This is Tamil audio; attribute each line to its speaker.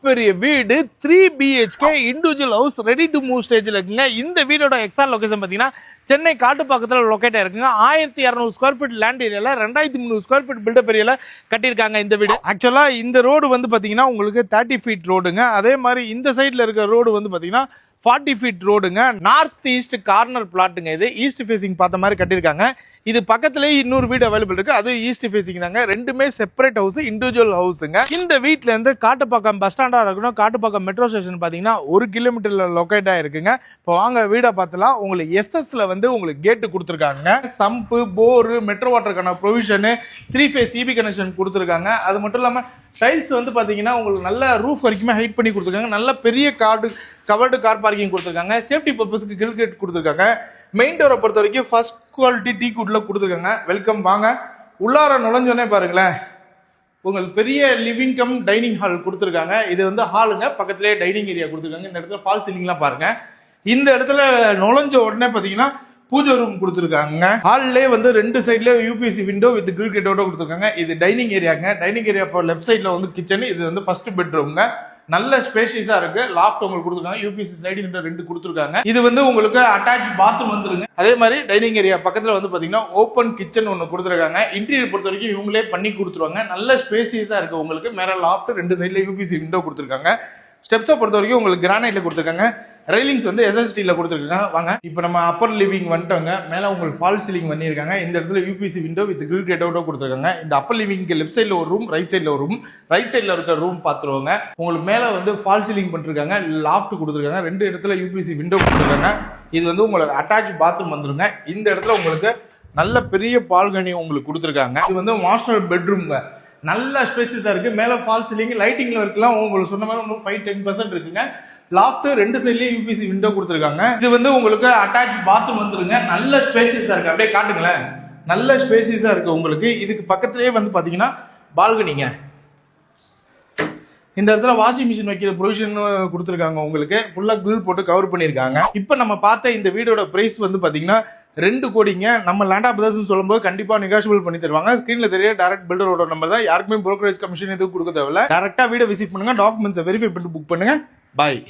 Speaker 1: பெரிய வீடு 3 BHK individual house ready to move ஸ்டேஜில் இருக்குங்க. இந்த வீடோட எக்ஸாக்ட் லொகேஷன் பார்த்தீங்கன்னா சென்னை காட்டுப்பாக்கத்தில் லொக்கேட் ஆயிருக்குங்க. 1200 ஸ்கொயர் ஃபீட் லேண்ட் ஏரியாவில் 2300 ஸ்கொயர் ஃபீட் பில்டப் ஏரியாவில் கட்டியிருக்காங்க இந்த வீடு. ஆக்சுவலாக இந்த ரோடு வந்து பார்த்தீங்கன்னா உங்களுக்கு 30 ஃபீட் ரோடுங்க. அதே மாதிரி இந்த சைடில் இருக்க ரோடு வந்து பார்த்தீங்கன்னா 40 ஃபீட் ரோடுங்க. நார்த் ஈஸ்ட் கார்னர் பிளாட்டுங்க. இது ஈஸ்ட் ஃபேசிங் பார்த்த மாதிரி கட்டியிருக்காங்க. இது பக்கத்துலேயே இன்னொரு வீடு அவைலபிள் இருக்கு. அது ஈஸ்ட் ஃபேசிங் தாங்க. ரெண்டுமே செப்பரேட் ஹவுஸ், இண்டிவிஜுவல் ஹவுஸுங்க. இந்த வீட்டில இருந்து காட்டுப்பாக்கம் பஸ் ஸ்டாண்டா இருக்கணும், காட்டுப்பாக்கம் மெட்ரோ ஸ்டேஷன் பார்த்தீங்கன்னா 1 கிலோமீட்டர்ல லொக்கேட் ஆயிருக்குங்க. இப்போ வாங்க வீடை பார்த்தலாம். உங்களுக்கு எஸ்எஸ்ல வந்து உங்களுக்கு கேட்டு கொடுத்துருக்காங்க. சம்பு, போரு, மெட்ரோ வாட்டருக்கான ப்ரொவிஷனு, 3 ஃபேஸ் இபி கனெக்ஷன் கொடுத்துருக்காங்க. அது மட்டும் இல்லாமல் டைல்ஸ் வந்து பார்த்தீங்கன்னா உங்களுக்கு நல்ல ரூஃப் வரைக்குமே ஹைட் பண்ணி கொடுத்துருக்காங்க. நல்ல பெரிய கவர்டு கார் பார்க்கிங் கொடுத்துருக்காங்க. சேஃப்டி பர்பஸ்க்கு கிரில் கேட் கொடுத்துருக்காங்க. மெயின் டோரை பொறுத்த வரைக்கும் ஃபர்ஸ்ட் குவாலிட்டி டீ குட்ல கொடுத்துருக்காங்க. வெல்கம். வாங்க உள்ளார நுழைஞ்சோன்னே பாருங்களேன், உங்களுக்கு பெரிய லிவிங் கம் டைனிங் ஹால் கொடுத்துருக்காங்க. இது வந்து ஹாலுங்க, பக்கத்துலேயே டைனிங் ஏரியா கொடுத்துருக்காங்க. இந்த இடத்துல ஃபால் சீலிங்லாம் பாருங்க. இந்த இடத்துல நுழைஞ்ச உடனே பார்த்தீங்கன்னா பூஜை ரூம் கொடுத்துருக்காங்க. ஹால்லே வந்து 2 சைட்ல யூபிசி விண்டோ வித் கிரில் கேட்டோட கொடுத்துருக்காங்க. இது டைனிங் ஏரியாங்க. டைனிங் ஏரியா லெஃப்ட் சைட்ல வந்து கிச்சன். இது வந்து ஃபர்ஸ்ட் பெட்ரூம்ங்க. நல்ல ஸ்பேஷியஸா இருக்கு. லாஃப்ட் உங்களுக்கு கொடுத்துருக்காங்க. யூபிசி ஸ்லைடிங் விண்டோ 2 கொடுத்துருக்காங்க. இது வந்து உங்களுக்கு அட்டாச் பாத்ரூம் வந்துருங்க. அதே மாதிரி டைனிங் ஏரியா பக்கத்துல வந்து பாத்தீங்கன்னா ஓப்பன் கிச்சன் ஒன்று கொடுத்துருக்காங்க. இன்டீரியர் பொறுத்த வரைக்கும் இவங்களே பண்ணி கொடுத்துருவாங்க. நல்ல ஸ்பேஷியஸா இருக்கு. உங்களுக்கு மேல லாஃப்ட் 2 சைட்ல யூபிசி விண்டோ கொடுத்துருக்காங்க. ஸ்டெப்ஸை பொறுத்த வரைக்கும் உங்களுக்கு கிரானைட்ல கொடுத்துருக்காங்க. ரெயிலிங்ஸ் வந்து எஸ்எஸ்டியில் கொடுத்துருக்காங்க. வாங்க இப்போ நம்ம அப்பர் லிவிங் வந்துட்டோங்க. மேலே உங்களுக்கு ஃபால் சீலிங் பண்ணியிருக்காங்க. இந்த இடத்துல யூபிசி விண்டோ வித் கிரில் கேட்டோட கொடுத்துருக்காங்க. இந்த அப்பர் லிவிங்க்கு லெஃப்ட் சைடில் ஒரு ரூம், ரைட் சைடில் ஒரு ரூம். ரைட் சைடில் இருக்க ரூம் பார்த்துருவாங்க. உங்களுக்கு மேலே வந்து ஃபால் சீலிங் பண்ணிருக்காங்க. லாஃப்ட் கொடுத்துருக்காங்க. 2 இடத்துல யூபிசி விண்டோ கொடுத்துருக்காங்க. இது வந்து உங்களுக்கு அட்டாச் பாத்ரூம் வந்துருங்க. இந்த இடத்துல உங்களுக்கு நல்ல பெரிய பால்கனி உங்களுக்கு கொடுத்துருக்காங்க. இது வந்து மாஸ்டர் பெட்ரூம்ங்க. நல்ல ஸ்பேஸஸாக இருக்கு. மேலே ஃபால் சீலிங் லைட்டிங்ல இருக்கலாம். உங்களுக்கு சொன்ன மாதிரி இன்னும் 5-10% இருக்குங்க. லாஃப்ட் 2 சைட்லயும் யூபிசி விண்டோ கொடுத்துருக்காங்க. இது வந்து உங்களுக்கு அட்டாச் பாத்ரூம் வந்துருங்க. நல்ல ஸ்பேஸஸா இருக்கு. அப்படியே காட்டுங்களேன். நல்ல ஸ்பேஸஸா இருக்கு உங்களுக்கு. இதுக்கு பக்கத்துலயே வந்து பாத்தீங்கன்னா பால்கனிங்க. இந்த இடத்துல வாஷிங் மிஷின் வைக்கிற ப்ரொவிஷன் கொடுத்துருக்காங்க. உங்களுக்கு ஃபுல்லா கிரில் போட்டு கவர் பண்ணிருக்காங்க. இப்போ நம்ம பார்த்த இந்த வீடோட பிரைஸ் வந்து பாத்தீங்கன்னா 2 கோடிங்க. நம்ம லேண்டா பிரதர்ஸ் சொல்லும்போது கண்டிப்பா நெகோஷியபிள் பண்ணி தருவாங்க. ஸ்கிரீன்ல தெரிய டைரக்ட் பில்டரோட நம்பர் தான். யாருக்குமே புரோக்கரேஜ் கமிஷன் எதுவும் கொடுக்க தேவையில்ல. டைரக்டா வீடை விசிட் பண்ணுங்க. டாக்குமெண்ட்ஸை வெரிஃபை பண்ணிட்டு புக் பண்ணுங்க. பாய்.